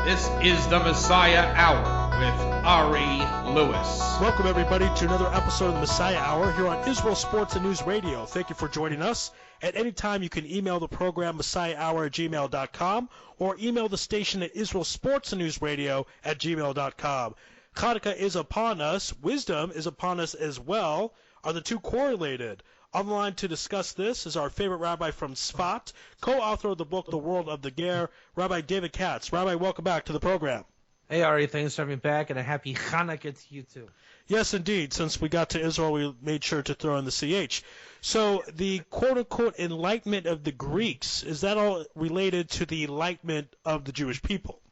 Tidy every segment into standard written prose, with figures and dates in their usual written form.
This is the Messiah Hour with Ari Lewis. Welcome, everybody, to another episode of the Messiah Hour here on Israel Sports and News Radio. Thank you for joining us. At any time, you can email the program messiahhour@gmail.com or email the station at Israel Sports and News Radio at gmail.com. Chanukah is upon us. Wisdom is upon us as well. Are the two correlated? On the line to discuss this is our favorite rabbi from Sfat, co-author of the book The World of the Ger, Rabbi David Katz. Rabbi, welcome back to the program. Hey, Ari, thanks for having me back, and a happy Chanukah to you, too. Yes, indeed. Since we got to Israel, we made sure to throw in the CH. So the quote-unquote enlightenment of the Greeks, is that all related to the enlightenment of the Jewish people?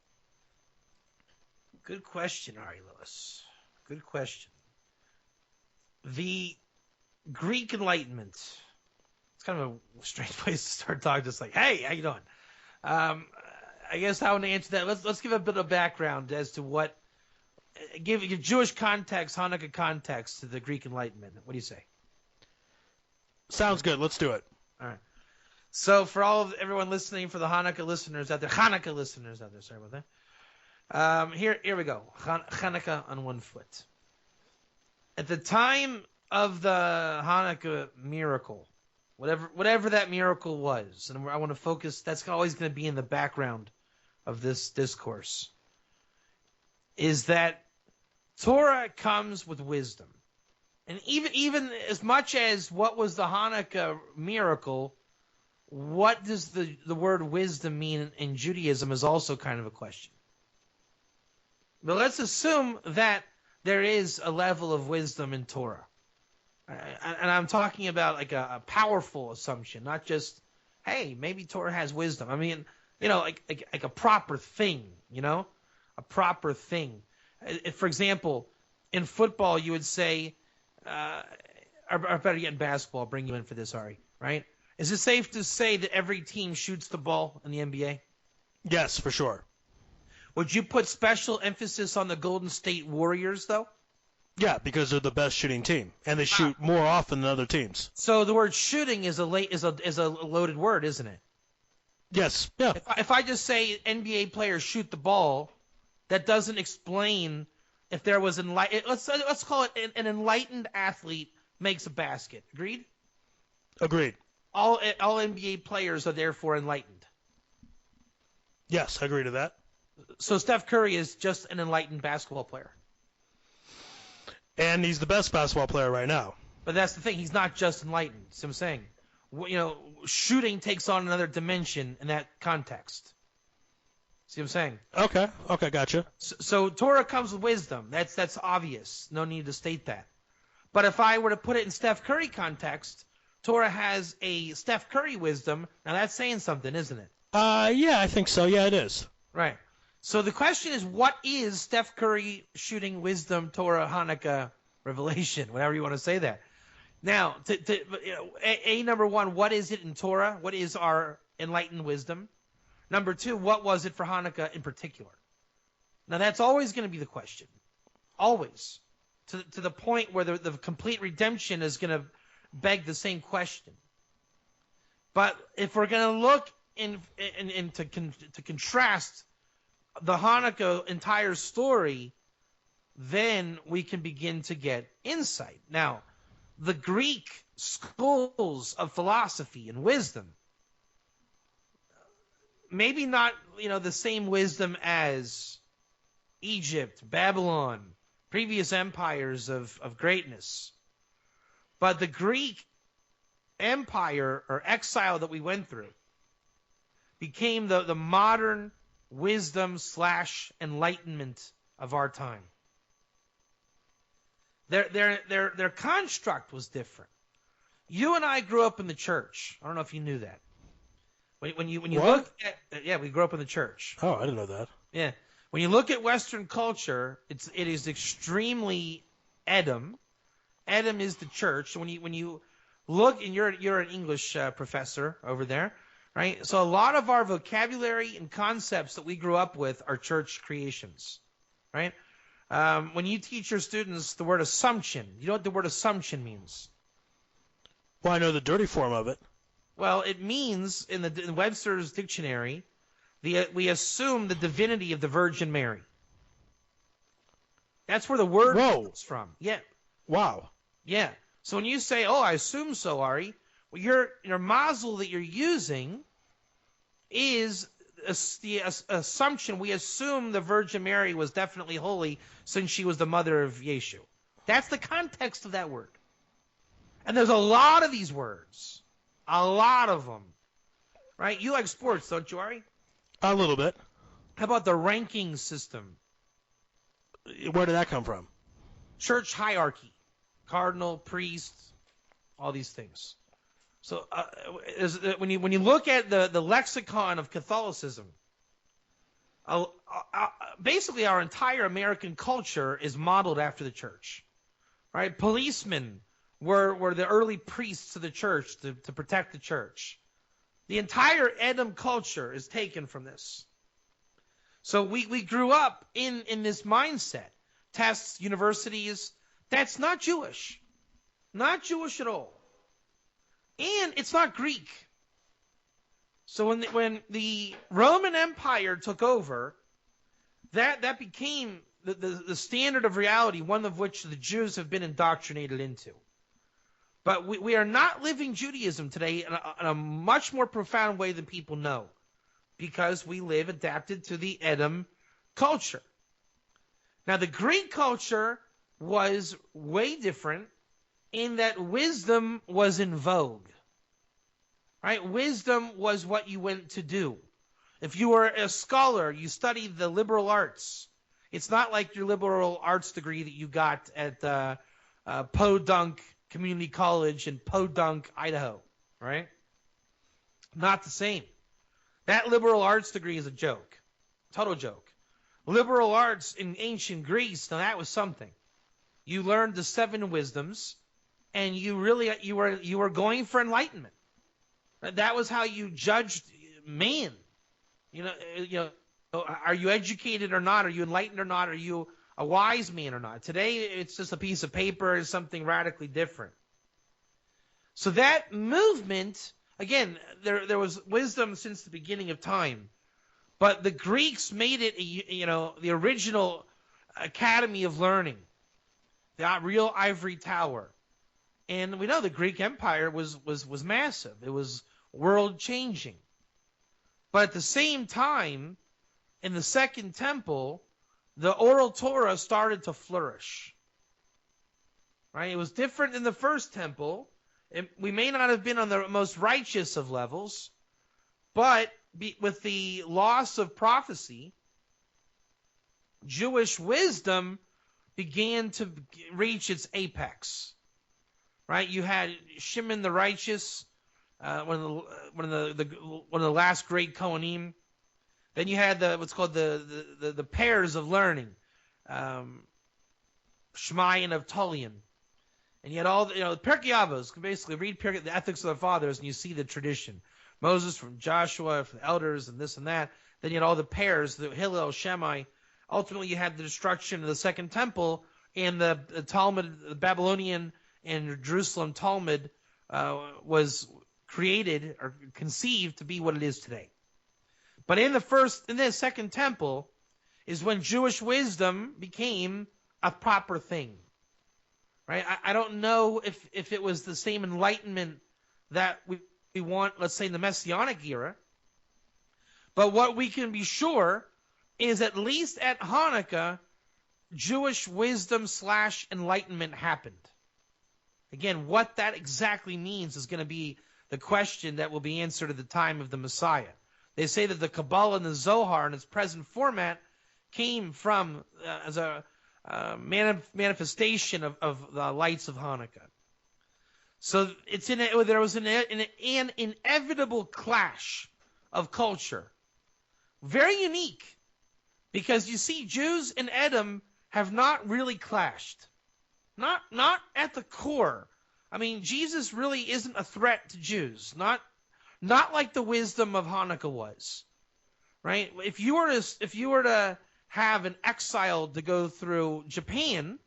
Good question, Ari Lewis. Good question. The Greek Enlightenment, it's kind of a strange place to start talking, just like, hey, how you doing? I guess how to answer that, let's give a bit of background as to what, give Jewish context, Hanukkah context to the Greek Enlightenment. What do you say? Sounds good. Let's do it. All right. So for everyone listening, for the Hanukkah listeners out there, sorry about that. Here we go. Chanukah on one foot. At the time of the Hanukkah miracle, whatever that miracle was, and I want to focus, that's always going to be in the background of this discourse, is that Torah comes with wisdom. And even as much as what was the Hanukkah miracle, what does the word wisdom mean in Judaism is also kind of a question. But let's assume that there is a level of wisdom in Torah. And I'm talking about like a powerful assumption, not just, hey, maybe Torah has wisdom. I mean, like a proper thing, a proper thing. For example, in football, you would say, or better yet in basketball, I'll bring you in for this, Ari, right? Is it safe to say that every team shoots the ball in the NBA? Yes, for sure. Would you put special emphasis on the Golden State Warriors, though? Yeah, because they're the best shooting team, and they shoot more often than other teams. So the word shooting is a loaded word, isn't it? Yes. Yeah. If I just say NBA players shoot the ball, that doesn't explain if there was let's call it an enlightened athlete makes a basket. Agreed? Agreed. All NBA players are therefore enlightened. Yes, I agree to that. So Steph Curry is just an enlightened basketball player. And he's the best basketball player right now. But that's the thing. He's not just enlightened. See what I'm saying? Shooting takes on another dimension in that context. See what I'm saying? Okay, gotcha. So Torah comes with wisdom. That's obvious. No need to state that. But if I were to put it in Steph Curry context, Torah has a Steph Curry wisdom. Now that's saying something, isn't it? Yeah, I think so. Yeah, it is. Right. So the question is, what is Steph Curry shooting wisdom, Torah, Hanukkah, revelation, whatever you want to say that. Now, number one, what is it in Torah? What is our enlightened wisdom? Number two, what was it for Hanukkah in particular? Now, that's always going to be the question. Always. To the point where the complete redemption is going to beg the same question. But if we're going to look to contrast the Hanukkah entire story, then we can begin to get insight. Now, the Greek schools of philosophy and wisdom, maybe not, the same wisdom as Egypt, Babylon, previous empires of greatness, but the Greek empire or exile that we went through became the modern wisdom / enlightenment of our time. Their construct was different. You and I grew up in the church. I don't know if you knew that. When you look at we grew up in the church. Oh, I didn't know that. Yeah. When you look at Western culture, it is extremely Edom. Edom is the church. When you look, and you're an English professor over there, right? So a lot of our vocabulary and concepts that we grew up with are church creations, right? When you teach your students the word assumption, you know what the word assumption means? Well, I know the dirty form of it. Well, it means in Webster's dictionary we assume the divinity of the Virgin Mary. That's where the word comes from. Yeah. Wow. Yeah. So when you say, "Oh, I assume so, Ari," well, your mazel that you're using is the assumption. We assume the Virgin Mary was definitely holy since she was the mother of Yeshu. That's the context of that word. And there's a lot of these words. A lot of them. Right? You like sports, don't you, Ari? A little bit. How about the ranking system? Where did that come from? Church hierarchy. Cardinal, priest, all these things. So when you look at the lexicon of Catholicism, basically our entire American culture is modeled after the church. Right? Policemen were the early priests of the church to protect the church. The entire Edom culture is taken from this. So we grew up in this mindset. Tests, universities, that's not Jewish. Not Jewish at all. And it's not Greek. So when the Roman Empire took over, that became the standard of reality, one of which the Jews have been indoctrinated into. But we are not living Judaism today in a much more profound way than people know, because we live adapted to the Edom culture. Now, the Greek culture was way different in that wisdom was in vogue. Right? Wisdom was what you went to do. If you were a scholar, you studied the liberal arts. It's not like your liberal arts degree that you got at Podunk Community College in Podunk, Idaho. Right? Not the same. That liberal arts degree is a joke. Total joke. Liberal arts in ancient Greece, now that was something. You learned the 7 wisdoms, and you were going for enlightenment. That was how you judged man. You know, are you educated or not? Are you enlightened or not? Are you a wise man or not? Today, it's just a piece of paper. It's something radically different. So that movement, again, there was wisdom since the beginning of time. But the Greeks made it, the original academy of learning, the real ivory tower. And we know the Greek Empire was massive. It was world-changing. But at the same time, in the Second Temple, the oral Torah started to flourish. Right? It was different in the First Temple. We may not have been on the most righteous of levels, but with the loss of prophecy, Jewish wisdom began to reach its apex. Right? You had Shimon the righteous, one of the last great Kohanim. Then you had what's called the pairs of learning, Shammai and Avtalion. And you had all the Pirkei Avos. Basically, read the Ethics of the Fathers, and you see the tradition. Moses from Joshua, from the elders, and this and that. Then you had all the pairs, the Hillel, Shammai. Ultimately, you had the destruction of the Second Temple, and the Talmud, the Babylonian and Jerusalem Talmud was created or conceived to be what it is today. But in the Second Temple is when Jewish wisdom became a proper thing. Right? I don't know if it was the same enlightenment that we want, let's say, in the Messianic era. But what we can be sure is at least at Hanukkah, Jewish wisdom / enlightenment happened. Again, what that exactly means is going to be the question that will be answered at the time of the Messiah. They say that the Kabbalah and the Zohar in its present format came from as a manifestation of the lights of Hanukkah. So there was an inevitable clash of culture. Very unique, because you see, Jews and Edom have not really clashed. Not at the core. I mean, Jesus really isn't a threat to Jews. Not like the wisdom of Hanukkah was. Right? If you were to have an exile to go through Japan,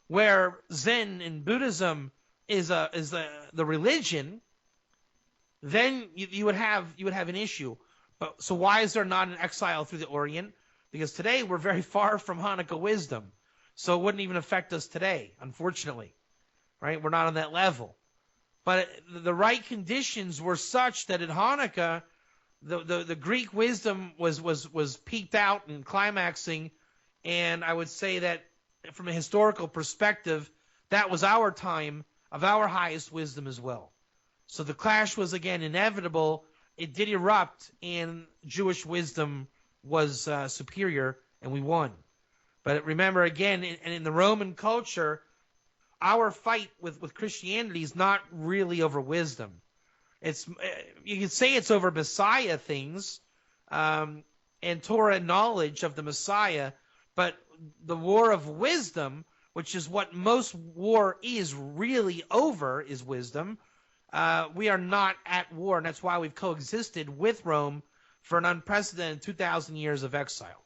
where Zen and Buddhism is the religion, then you would have an issue. So why is there not an exile through the Orient? Because today we're very far from Hanukkah wisdom. So it wouldn't even affect us today, unfortunately. Right? We're not on that level. But the right conditions were such that at Hanukkah, the Greek wisdom was peaked out and climaxing, and I would say that from a historical perspective, that was our time of our highest wisdom as well. So the clash was again inevitable. It did erupt, and Jewish wisdom was superior, and we won. But remember, again, in the Roman culture, our fight with Christianity is not really over wisdom. It's, you could say it's over Messiah things and Torah knowledge of the Messiah, but the war of wisdom, which is what most war is really over, is wisdom. We are not at war, and that's why we've coexisted with Rome for an unprecedented 2,000 years of exile.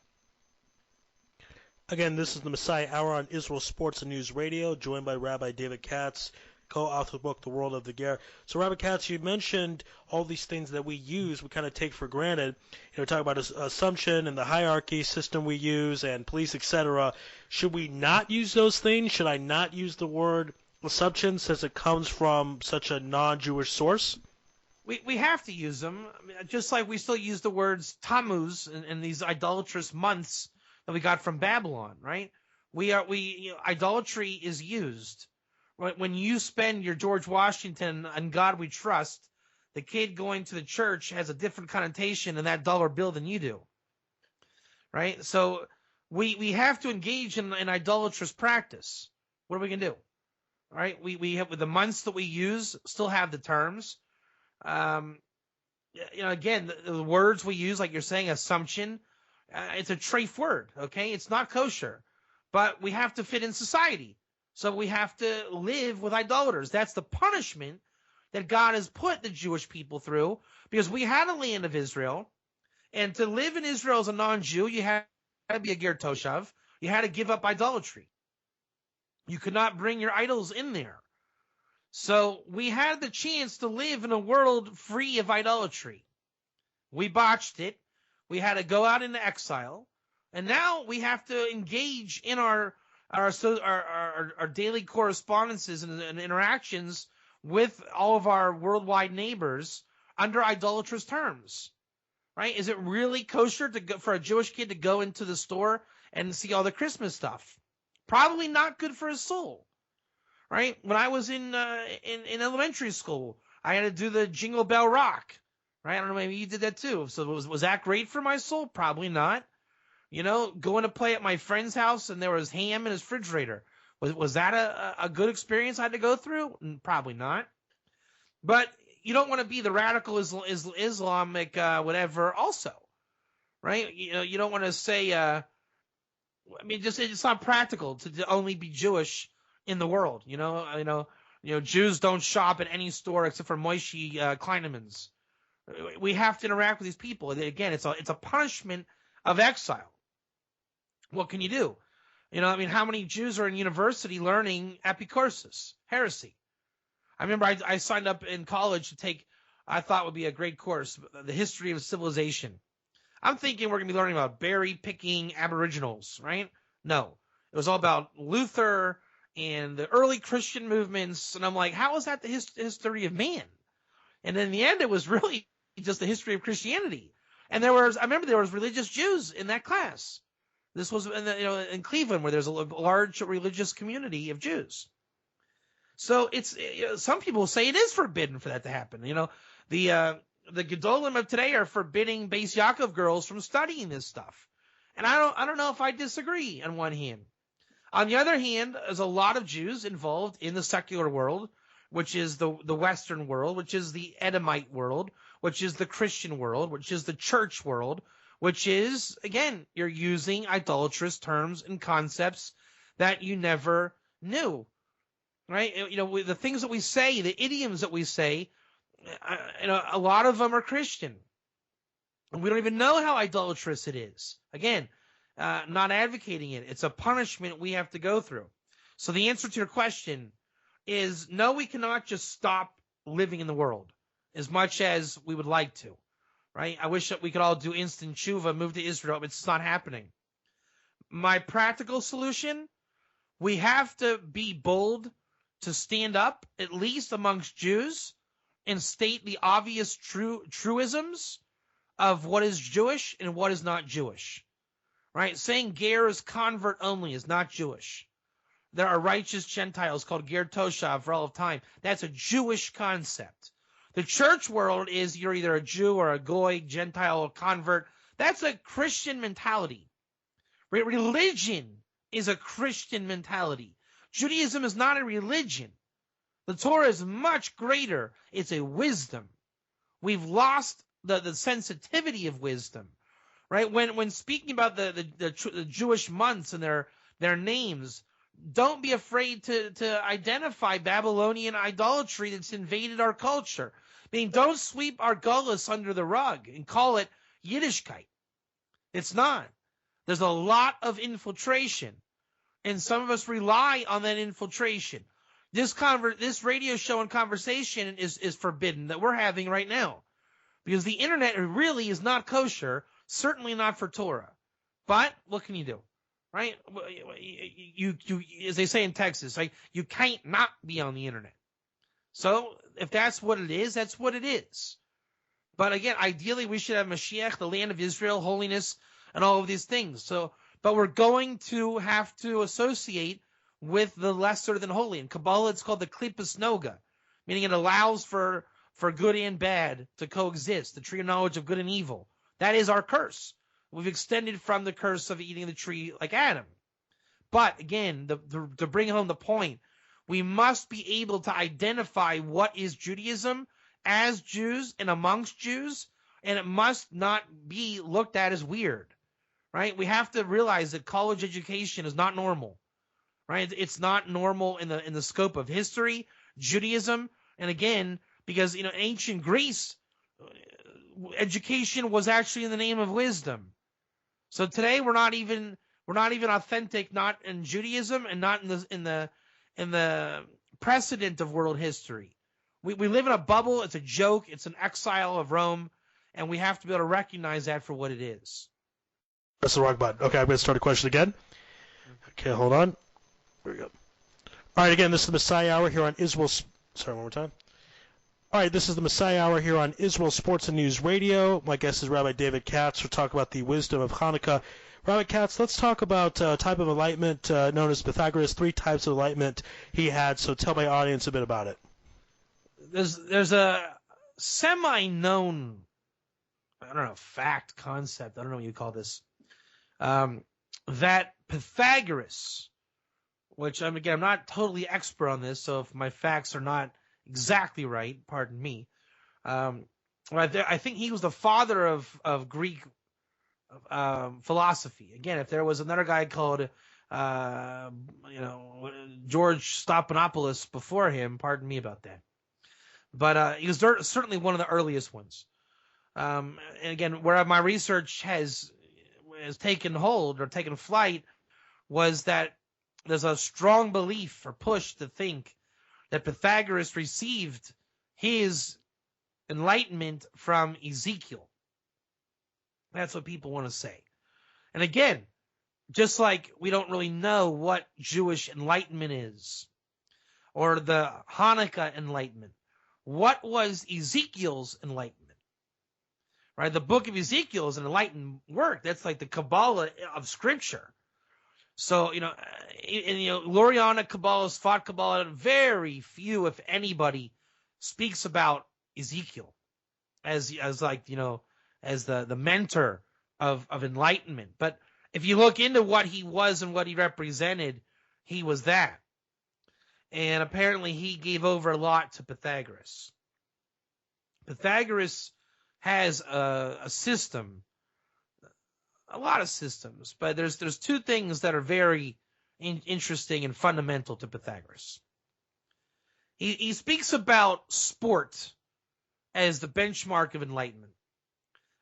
Again, this is the Messiah Hour on Israel Sports and News Radio, joined by Rabbi David Katz, co-author of the book, The World of the Ger. So, Rabbi Katz, you mentioned all these things that we use, we kind of take for granted. Talk about assumption and the hierarchy system we use and police, etc. Should we not use those things? Should I not use the word assumption since it comes from such a non-Jewish source? We have to use them, just like we still use the words Tammuz and these idolatrous months that we got from Babylon, right? Idolatry is used. When you spend your George Washington "On God We Trust," the kid going to the church has a different connotation in that dollar bill than you do, right? So we have to engage in idolatrous practice. What are we gonna do? All right, we have the months that we use still have the terms. Again, the words we use, like you're saying, assumption. It's a treif word, okay? It's not kosher, but we have to fit in society. So we have to live with idolaters. That's the punishment that God has put the Jewish people through, because we had a land of Israel, and to live in Israel as a non-Jew, you had to be a ger toshav. You had to give up idolatry. You could not bring your idols in there. So we had the chance to live in a world free of idolatry. We botched it. We had to go out into exile, and now we have to engage in our daily correspondences and interactions with all of our worldwide neighbors under idolatrous terms, right? Is it really kosher for a Jewish kid to go into the store and see all the Christmas stuff? Probably not good for his soul, right? When I was in elementary school, I had to do the Jingle Bell Rock. Right? I don't know, maybe you did that too. So was that great for my soul? Probably not. Going to play at my friend's house and there was ham in his refrigerator. Was that a good experience I had to go through? Probably not. But you don't want to be the radical Islamic whatever also, right? You don't want to say, it's not practical to only be Jewish in the world. Jews don't shop at any store except for Moishe Kleinemann's. We have to interact with these people. Again, it's a punishment of exile. What can you do? How many Jews are in university learning epicourses, heresy? I remember I signed up in college to take, I thought would be a great course, the history of civilization. I'm thinking we're going to be learning about berry picking aboriginals, right? No. It was all about Luther and the early Christian movements. And I'm like, how is that the history of man? And in the end, it was really just the history of Christianity. And I remember there was religious Jews in that class. This was in Cleveland, where there's a large religious community of Jews. So it's some people say it is forbidden for that to happen. The Gedolim of today are forbidding Beis Yaakov girls from studying this stuff. And I don't know if I disagree on one hand. On the other hand, there's a lot of Jews involved in the secular world, which is the Western world, which is the Edomite world, which is the Christian world, which is the church world, which is, again, you're using idolatrous terms and concepts that you never knew, right? The things that we say, the idioms that we say, a lot of them are Christian. And we don't even know how idolatrous it is. Again, not advocating it. It's a punishment we have to go through. So the answer to your question is no, we cannot just stop living in the world as much as we would like to, right? I wish that we could all do instant tshuva, move to Israel, but it's not happening. My practical solution, we have to be bold to stand up, at least amongst Jews, and state the obvious truisms of what is Jewish and what is not Jewish. Right? Saying ger is convert only is not Jewish. There are righteous Gentiles called ger toshav for all of time. That's a Jewish concept. The church world is you're either a Jew or a goy, Gentile, or convert. That's a Christian mentality. Religion is a Christian mentality. Judaism is not a religion. The Torah is much greater. It's a wisdom. We've lost the sensitivity of wisdom, right? When speaking about the Jewish months and their names, don't be afraid to identify Babylonian idolatry that's invaded our culture. I mean, don't sweep our gullus under the rug and call it Yiddishkeit. It's not. There's a lot of infiltration, and some of us rely on that infiltration. This radio show and conversation is forbidden that we're having right now, because the internet really is not kosher, certainly not for Torah. But what can you do, right? You as they say in Texas, right? You can't not be on the internet. So if that's what it is, that's what it is. But again, ideally we should have Mashiach, the land of Israel, holiness, and all of these things. So, but we're going to have to associate with the lesser than holy. In Kabbalah, it's called the Klippas Noga, meaning it allows for good and bad to coexist, the tree of knowledge of good and evil. That is our curse. We've extended from the curse of eating the tree like Adam. But again, to bring home the point, we must be able to identify what is Judaism as Jews and amongst Jews, and it must not be looked at as weird, right? We have to realize that college education is not normal, right? It's not normal in the scope of history, Judaism, and again, because in ancient Greece, education was actually in the name of wisdom. So today we're not even authentic, not in Judaism and not in the precedent of world history. We live in a bubble. It's a joke. It's an exile of Rome, and we have to be able to recognize that for what it is. Press the wrong button. Okay, I'm going to start a question again. Okay, hold on. Here we go. All right, again, this is the Messiah Hour here on Israel. Sorry, one more time. All right, this is the Messiah Hour here on Israel Sports and News Radio. My guest is Rabbi David Katz. We'll talk about the wisdom of Channukah. Rabbi Katz, let's talk about a type of enlightenment known as Pythagoras, 3 types of enlightenment he had. So tell my audience a bit about it. There's a semi-known, I don't know, fact, concept, I don't know what you call this, that Pythagoras, which I'm not totally expert on this, so if my facts are not exactly right, pardon me. I think he was the father of Greek philosophy. Again, if there was another guy called George Stephanopoulos before him, pardon me about that. But he was certainly one of the earliest ones. And again, where my research has taken hold or taken flight was that there's a strong belief or push to think that Pythagoras received his enlightenment from Ezekiel. That's what people want to say. And again, just like we don't really know what Jewish enlightenment is, or the Hanukkah enlightenment, what was Ezekiel's enlightenment? Right? The book of Ezekiel is an enlightened work. That's like the Kabbalah of Scripture. So, Loriana Kabbalah, Sfat Kabbalah, very few, if anybody, speaks about Ezekiel as the mentor of enlightenment. But if you look into what he was and what he represented, he was that. And apparently he gave over a lot to Pythagoras. Pythagoras has a system, a lot of systems, but there's 2 things that are very interesting and fundamental to Pythagoras. He speaks about sport as the benchmark of enlightenment.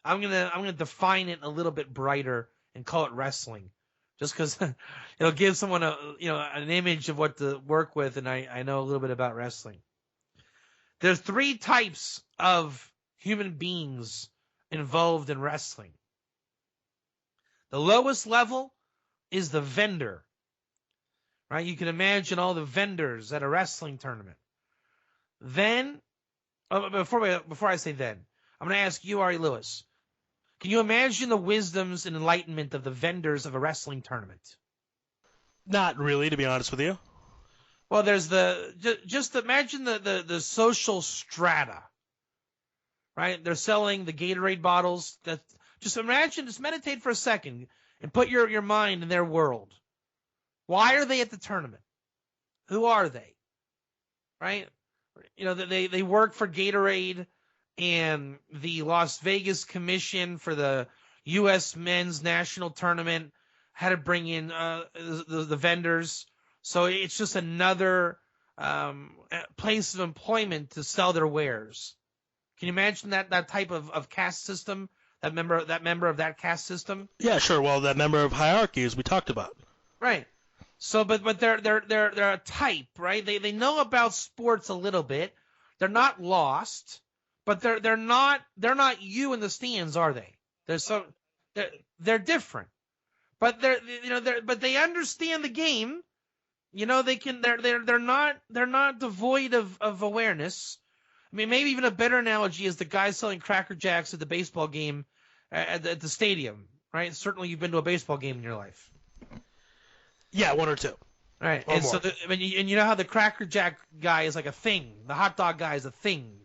I'm gonna define it a little bit brighter and call it wrestling, just because it'll give someone an image of what to work with, and I know a little bit about wrestling. There's 3 types of human beings involved in wrestling. The lowest level is the vendor, right? You can imagine all the vendors at a wrestling tournament. Then, before I say then, I'm going to ask you, Ari Lewis, can you imagine the wisdoms and enlightenment of the vendors of a wrestling tournament? Not really, to be honest with you. Well, there's just imagine the social strata, right? They're selling the Gatorade bottles. Just meditate for a second and put your mind in their world. Why are they at the tournament? Who are they? Right? You know, they work for Gatorade and the Las Vegas Commission for the U.S. Men's National Tournament had to bring in the vendors. So it's just another place of employment to sell their wares. Can you imagine that type of caste system? That member of that caste system? Yeah, sure. Well, that member of hierarchy, as we talked about. Right. So, but they're a type, right? They know about sports a little bit. They're not lost, but they're not you in the stands, are they? They're different, but but they understand the game. You know, they're not devoid of awareness. I mean, maybe even a better analogy is the guys selling Cracker Jacks at the baseball game at the stadium, right? Certainly, you've been to a baseball game in your life. Yeah, one or two. Right, or and more. so you know how the Cracker Jack guy is like a thing. The hot dog guy is a thing,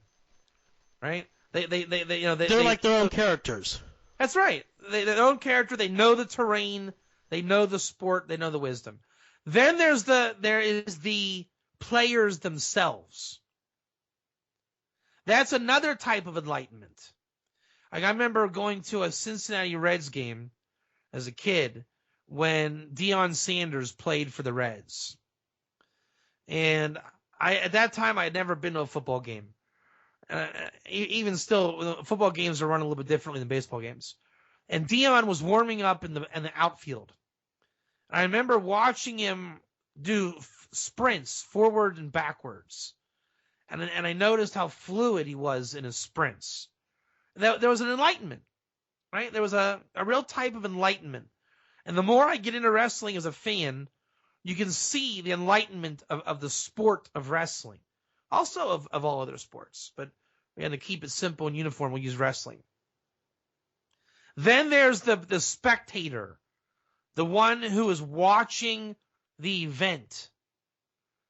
right? They're like their own characters. That's right. Their own character. They know the terrain. They know the sport. They know the wisdom. Then there is the players themselves. That's another type of enlightenment. Like, I remember going to a Cincinnati Reds game as a kid when Deion Sanders played for the Reds. And at that time, I had never been to a football game. Even still, football games are run a little bit differently than baseball games. And Deion was warming up in the outfield. I remember watching him do sprints forward and backwards. And I noticed how fluid he was in his sprints. There was an enlightenment, right? There was a real type of enlightenment. And the more I get into wrestling as a fan, you can see the enlightenment of the sport of wrestling. Also of all other sports. But we had to keep it simple and uniform. We'll use wrestling. Then there's the spectator. The one who is watching the event.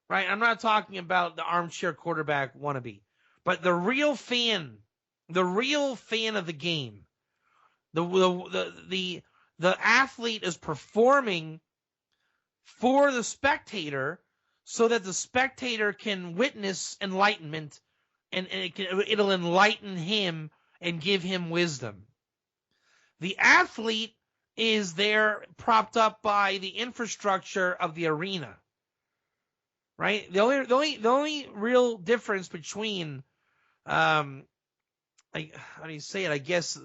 Right? I'm not talking about the armchair quarterback wannabe. But the real fan of the game. The athlete is performing for the spectator so that the spectator can witness enlightenment and it'll enlighten him and give him wisdom. The athlete is there propped up by the infrastructure of the arena. Right? The only real difference between how do you say it? I guess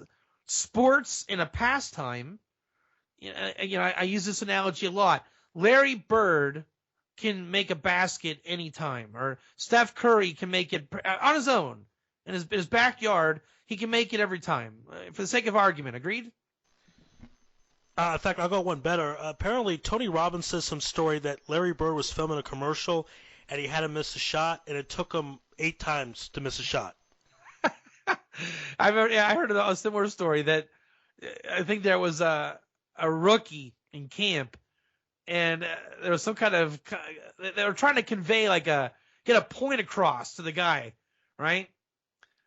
sports and a pastime. I use this analogy a lot. Larry Bird can make a basket anytime, or Steph Curry can make it on his own in his backyard. He can make it every time, for the sake of argument. Agreed? In fact, I'll go one better. Apparently, Tony Robbins says some story that Larry Bird was filming a commercial and he had to miss a shot, and it took him 8 times to miss a shot. I heard a similar story that I think there was a rookie in camp, and there was some kind of they were trying to convey get a point across to the guy, right?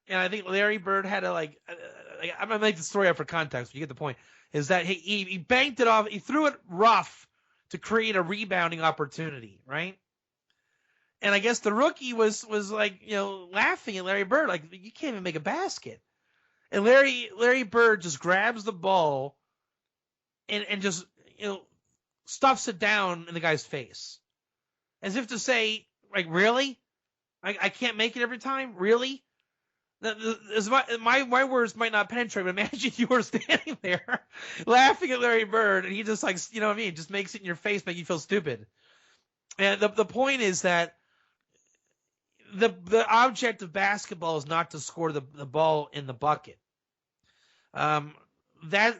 And I think Larry Bird had to I'm gonna make the story up for context, but you get the point. Is that he banked it off, he threw it rough to create a rebounding opportunity, right? And I guess the rookie was laughing at Larry Bird, like, you can't even make a basket. And Larry Bird just grabs the ball and just stuffs it down in the guy's face, as if to say, like, really? I can't make it every time, really? My words might not penetrate, but imagine you were standing there laughing at Larry Bird, and he just just makes it in your face, make you feel stupid. And the point is that the object of basketball is not to score the ball in the bucket. That's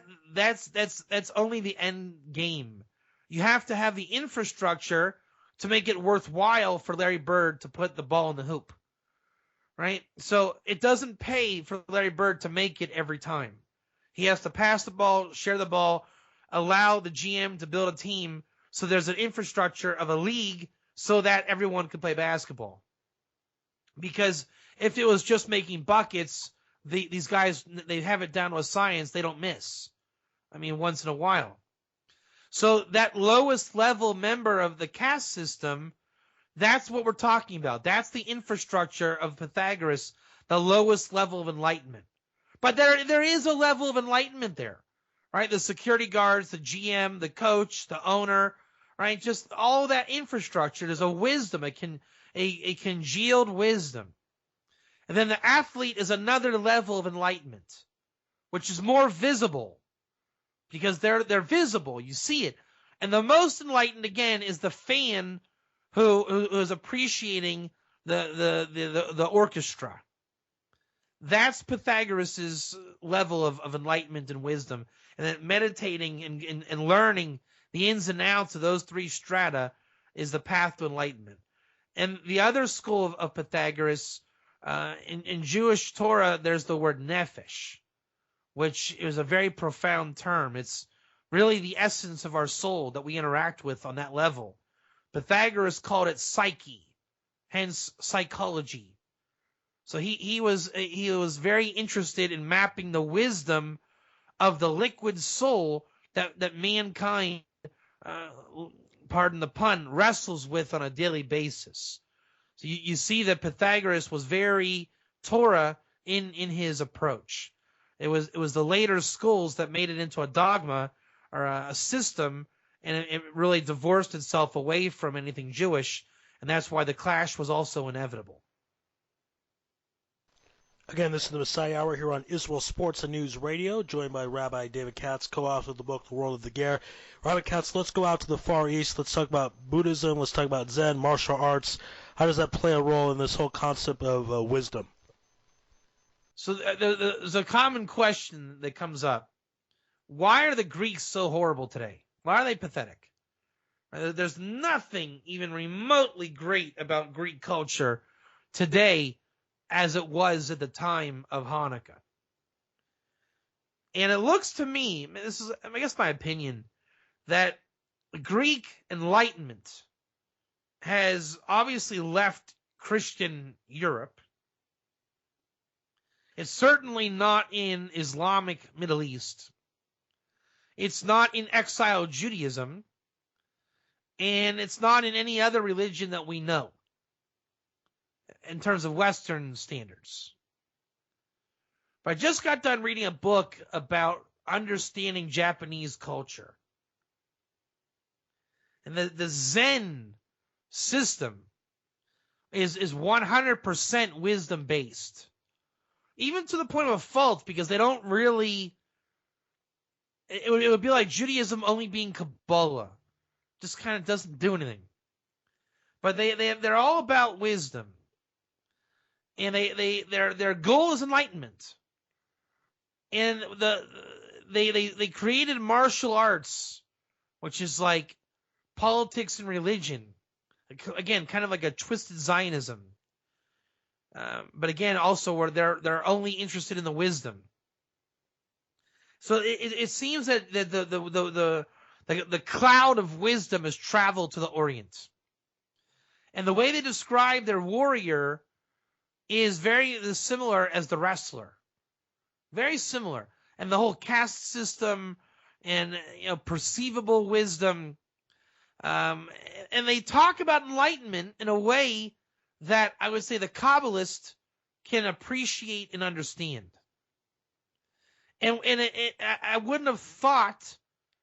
only the end game. You have to have the infrastructure to make it worthwhile for Larry Bird to put the ball in the hoop, right? So it doesn't pay for Larry Bird to make it every time. He has to pass the ball, share the ball, allow the GM to build a team so there's an infrastructure of a league so that everyone can play basketball. Because if it was just making buckets, these guys, they have it down to a science, they don't miss. I mean, once in a while. So that lowest level member of the caste system, that's what we're talking about. That's the infrastructure of Pythagoras, the lowest level of enlightenment. But there is a level of enlightenment there, right? The security guards, the GM, the coach, the owner, right? Just all that infrastructure. There's a wisdom, a congealed wisdom. And then the athlete is another level of enlightenment, which is more visible. Because they're visible, you see it, and the most enlightened again is the fan who is appreciating the orchestra. That's Pythagoras' level of enlightenment and wisdom, and then meditating and learning the ins and outs of those three strata is the path to enlightenment. And the other school of Pythagoras, in Jewish Torah, there's the word nefesh, which is a very profound term. It's really the essence of our soul that we interact with on that level. Pythagoras called it psyche, hence psychology. So he was very interested in mapping the wisdom of the liquid soul that mankind, pardon the pun, wrestles with on a daily basis. So you see that Pythagoras was very Torah in his approach. It was the later schools that made it into a dogma or a system, and it really divorced itself away from anything Jewish, and that's why the clash was also inevitable. Again, this is the Messiah Hour here on Israel Sports and News Radio, joined by Rabbi David Katz, co-author of the book The World of the Ger. Rabbi Katz, let's go out to the Far East. Let's talk about Buddhism. Let's talk about Zen, martial arts. How does that play a role in this whole concept of wisdom? So there's a common question that comes up. Why are the Greeks so horrible today? Why are they pathetic? There's nothing even remotely great about Greek culture today as it was at the time of Hanukkah. And it looks to me, this is, I guess, my opinion, that Greek Enlightenment has obviously left Christian Europe. It's certainly not in Islamic Middle East. It's not in exile Judaism. And it's not in any other religion that we know in terms of Western standards. But I just got done reading a book about understanding Japanese culture. And the Zen system is 100% wisdom-based. Even to the point of a fault, because they don't really... It would be like Judaism only being Kabbalah. Just kind of doesn't do anything. But they're all about wisdom. And their goal is enlightenment. And they created martial arts, which is like politics and religion. Again, kind of like a twisted Zionism. But again, also where they're only interested in the wisdom. So it seems that the cloud of wisdom has traveled to the Orient. And the way they describe their warrior is very similar as the wrestler. Very similar. And the whole caste system and perceivable wisdom. And they talk about enlightenment in a way that I would say the Kabbalist can appreciate and understand. And I wouldn't have thought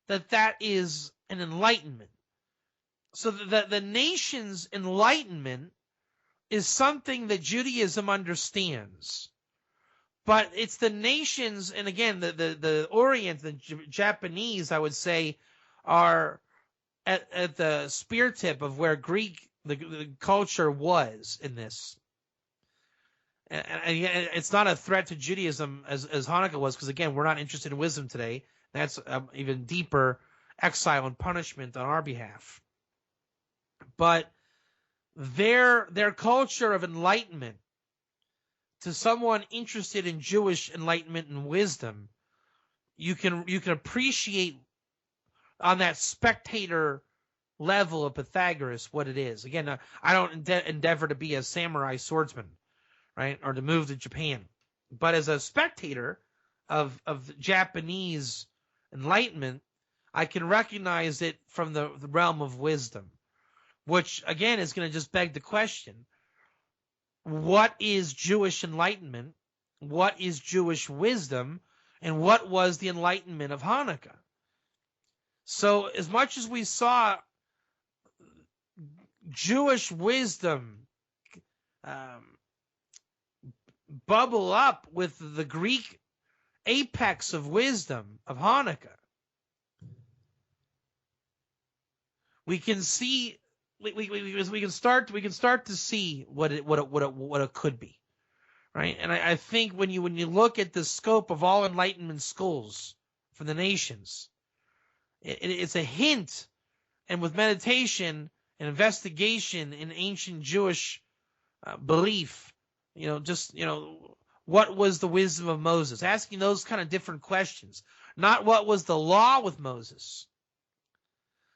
that is an enlightenment. So the nation's enlightenment is something that Judaism understands. But it's the nations, and again, the Orient, the Japanese, I would say, are at the spear tip of where Greek, the culture was in this. And it's not a threat to Judaism as Hanukkah was, because again, we're not interested in wisdom today. That's even deeper exile and punishment on our behalf. But their culture of enlightenment, to someone interested in Jewish enlightenment and wisdom, you can appreciate on that spectator level of Pythagoras what it is. Again, I don't endeavor to be a samurai swordsman, right, or to move to Japan, but as a spectator of Japanese enlightenment, I can recognize it from the realm of wisdom, which again is going to just beg the question: what is Jewish enlightenment? What is Jewish wisdom? And what was the enlightenment of Hanukkah? So as much as we saw Jewish wisdom bubble up with the Greek apex of wisdom of Hanukkah, we can see we can start to see what it could be, right? And I think when you look at the scope of all Enlightenment schools for the nations, it's a hint, and with meditation and investigation in ancient Jewish belief, what was the wisdom of Moses? Asking those kind of different questions, not what was the law with Moses,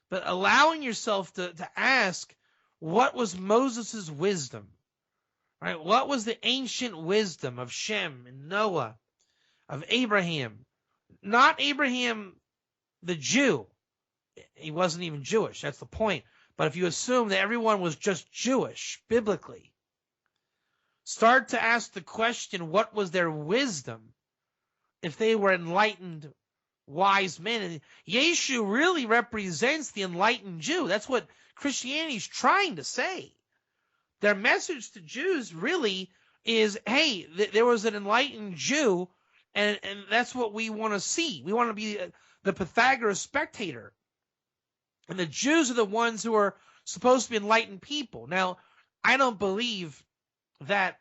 but allowing yourself to ask, what was Moses' wisdom? Right? What was the ancient wisdom of Shem and Noah, of Abraham? Not Abraham the Jew. He wasn't even Jewish. That's the point. But if you assume that everyone was just Jewish, biblically, start to ask the question, what was their wisdom if they were enlightened wise men? And Yeshu really represents the enlightened Jew. That's what Christianity is trying to say. Their message to Jews really is, hey, there was an enlightened Jew, and that's what we want to see. We want to be the Pythagoras spectator. And the Jews are the ones who are supposed to be enlightened people. Now, I don't believe that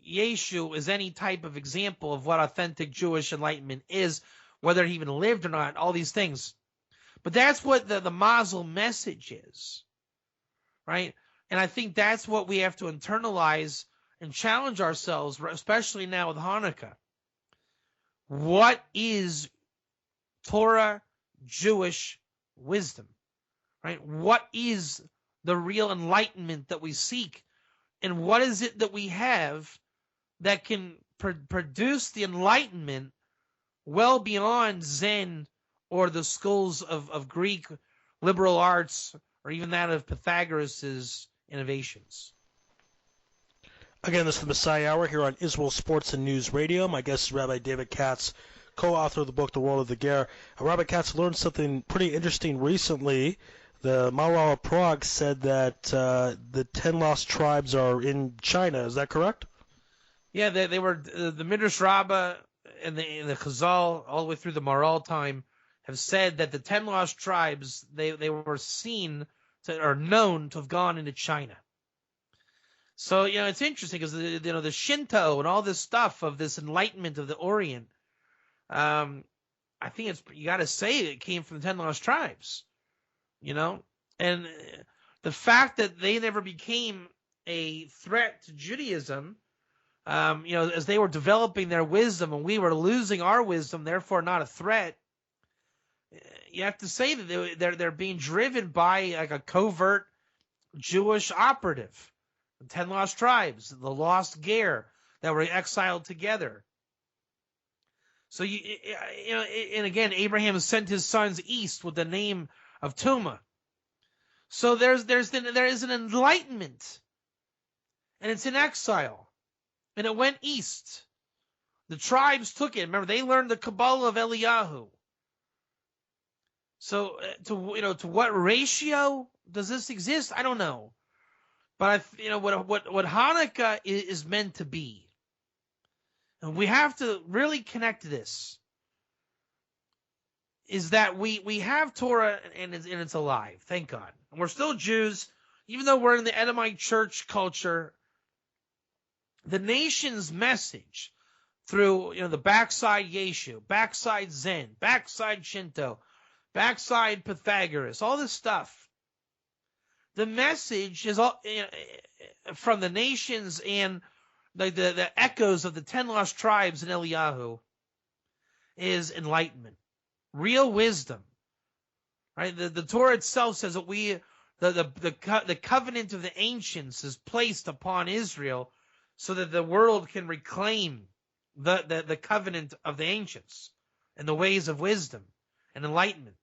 Yeshu is any type of example of what authentic Jewish enlightenment is, whether he even lived or not, all these things. But that's what the Mazel message is, right? And I think that's what we have to internalize and challenge ourselves, especially now with Hanukkah. What is Torah Jewish wisdom, right? What is the real enlightenment that we seek? And what is it that we have that can produce the enlightenment well beyond Zen or the schools of Greek liberal arts, or even that of Pythagoras' innovations? Again, this is the Messiah Hour here on Israel Sports and News Radio. My guest is Rabbi David Katz, co-author of the book The World of the Ger. Rabbi Katz learned something pretty interesting recently. The Maharal of Prague said that the 10 lost tribes are in China. Is that correct? Yeah, they were the Midrash Rabbah and the Chazal all the way through the Maharal time have said that the 10 lost tribes, they were seen to, or known to have gone into China. So, it's interesting because the Shinto and all this stuff of this enlightenment of the Orient, I think you got to say it came from the 10 lost tribes, and the fact that they never became a threat to Judaism, as they were developing their wisdom and we were losing our wisdom, therefore not a threat. You have to say that they're being driven by like a covert Jewish operative, the 10 lost tribes, the lost Ger that were exiled together. So and again, Abraham sent his sons east with the name of Tumah. So there is an enlightenment, and it's in exile, and it went east. The tribes took it. Remember, they learned the Kabbalah of Eliyahu. So to what ratio does this exist? I don't know, but what Hanukkah is meant to be. And we have to really connect to this, is that we have Torah and it's alive, thank God. And we're still Jews, even though we're in the Edomite church culture. the nation's message through the backside Yeshu, backside Zen, backside Shinto, backside Pythagoras, all this stuff. The message is all from the nations and the echoes of the 10 lost tribes in Eliyahu is enlightenment, real wisdom. Right? The Torah itself says that the covenant of the ancients is placed upon Israel so that the world can reclaim the covenant of the ancients and the ways of wisdom and enlightenment.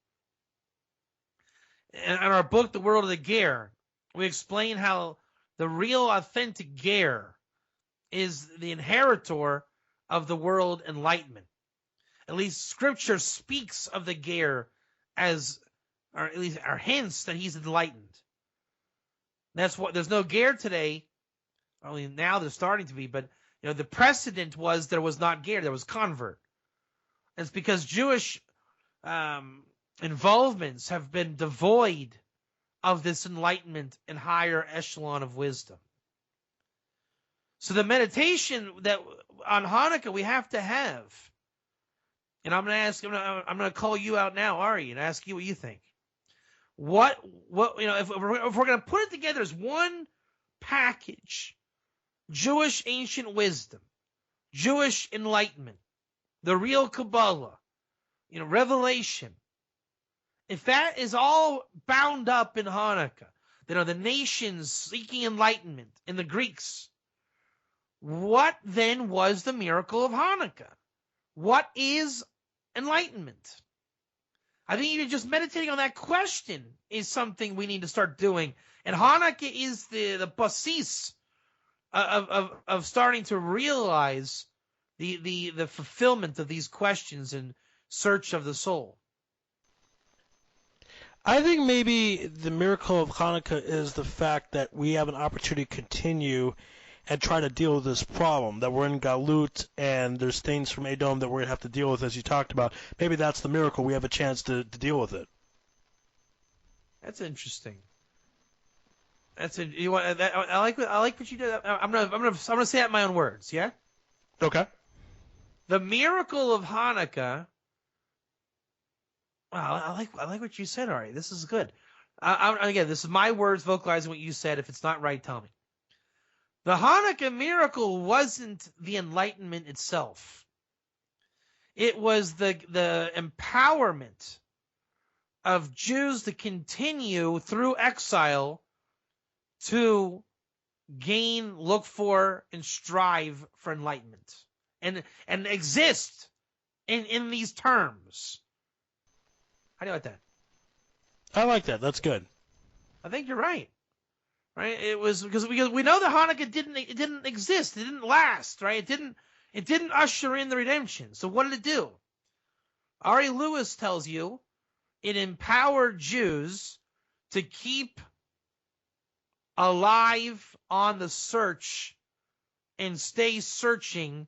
In our book, The World of the Ger, we explain how the real authentic Ger is the inheritor of the world enlightenment. At least Scripture speaks of the Ger as, or at least are hints that he's enlightened. That's what there's no Ger today. Only now there's starting to be, but the precedent was there was not Ger, there was convert. And it's because Jewish involvements have been devoid of this enlightenment and higher echelon of wisdom. So the meditation that on Hanukkah we have to have, and I'm going to call you out now, Ari, and ask you what you think. What if we're going to put it together as one package, Jewish ancient wisdom, Jewish enlightenment, the real Kabbalah, revelation. If that is all bound up in Hanukkah, the nations seeking enlightenment in the Greeks, what then was the miracle of Hanukkah? What is enlightenment? I think even just meditating on that question is something we need to start doing. And Hanukkah is the basis of starting to realize the fulfillment of these questions in search of the soul. I think maybe the miracle of Hanukkah is the fact that we have an opportunity to continue and try to deal with this problem, that we're in Galut and there's things from Edom that we're going to have to deal with, as you talked about. Maybe that's the miracle. We have a chance to deal with it. That's interesting. I like what you did. I'm gonna say that in my own words. Yeah. Okay. The miracle of Hanukkah. Wow, I like what you said, Ari. This is good. Again, this is my words vocalizing what you said. If it's not right, tell me. The Hanukkah miracle wasn't the enlightenment itself. It was the empowerment of Jews to continue through exile to gain, look for, and strive for enlightenment. And exist in these terms. How do you like that? I like that. That's good. I think you're right. Right? It was because we know that Hanukkah didn't exist. It didn't last. Right? It didn't usher in the redemption. So what did it do? Ari Lewis tells you it empowered Jews to keep alive on the search and stay searching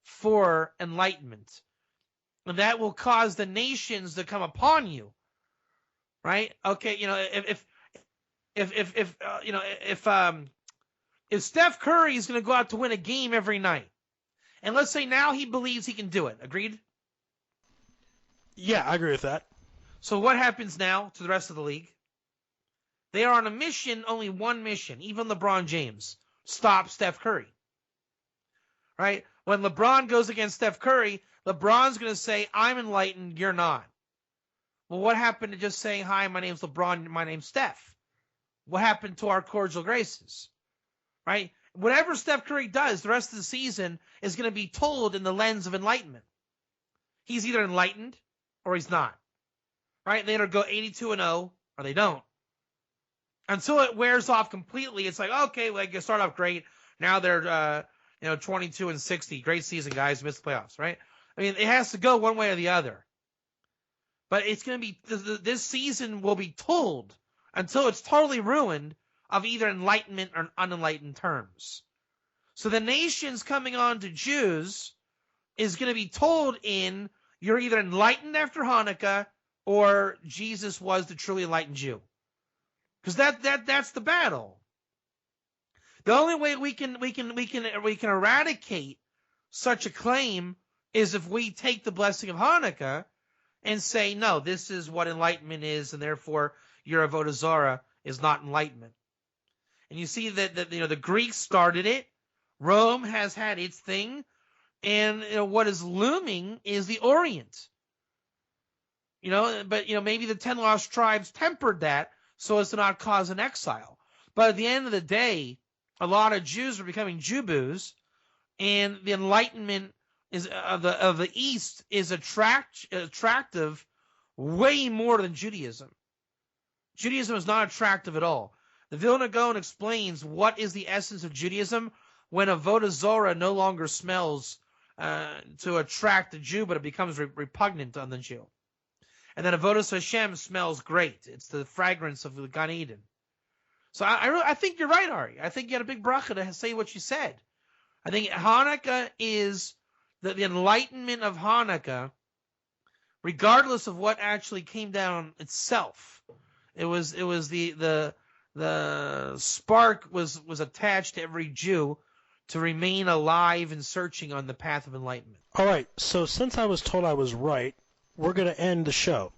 for enlightenment. And that will cause the nations to come upon you. Right? Okay, if Steph Curry is going to go out to win a game every night, and let's say now he believes he can do it, agreed? Yeah, I agree with that. So what happens now to the rest of the league? They are on a mission, only one mission, even LeBron James. Stop Steph Curry. Right? When LeBron goes against Steph Curry, LeBron's going to say, I'm enlightened, you're not. Well, what happened to just saying, hi, my name's LeBron, my name's Steph? What happened to our cordial graces? Right? Whatever Steph Curry does the rest of the season is going to be told in the lens of enlightenment. He's either enlightened or he's not. Right? They either go 82-0 or they don't. Until it wears off completely, it's like, okay, well, you start off great. Now they're 22-60. Great season, guys. Missed the playoffs, right? I mean, it has to go one way or the other. But it's going to be, this season will be told until it's totally ruined of either enlightenment or unenlightened terms. So the nations coming on to Jews is going to be told in, you're either enlightened after Hanukkah or Jesus was the truly enlightened Jew. Because that's the battle. The only way we can eradicate such a claim is if we take the blessing of Hanukkah and say, no, this is what enlightenment is, and therefore your avodah zarah is not enlightenment. And you see that the Greeks started it, Rome has had its thing, and what is looming is the Orient. But maybe the 10 lost tribes tempered that so as to not cause an exile. But at the end of the day, a lot of Jews are becoming Jubus, and the enlightenment of the East is attractive way more than Judaism. Judaism is not attractive at all. The Vilna Gaon explains what is the essence of Judaism when avodah zarah no longer smells to attract the Jew, but it becomes repugnant on the Jew. And then avodas Hashem smells great. It's the fragrance of the Gan Eden. So I think you're right, Ari. I think you had a big bracha to say what you said. I think Hanukkah is the enlightenment of Hanukkah, regardless of what actually came down itself. It was the spark was attached to every Jew to remain alive and searching on the path of enlightenment. All right. So since I was told I was right, we're going to end the show.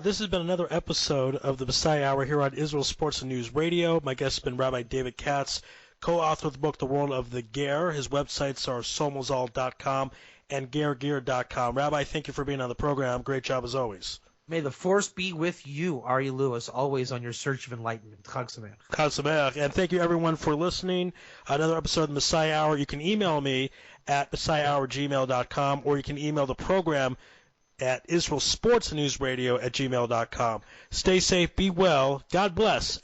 This has been another episode of the Messiah Hour here on Israel Sports and News Radio. My guest has been Rabbi David Katz, co-author of the book The World of the Ger. His websites are somozal.com and gergear.com. Rabbi, thank you for being on the program. Great job as always. May the force be with you, Ari Lewis, always on your search of enlightenment. Chag Sameach. Chag Sameach. And thank you, everyone, for listening. Another episode of the Messiah Hour. You can email me at messiahhour@gmail.com, or you can email the program at israelsportsnewsradio@gmail.com. Stay safe, be well, God bless,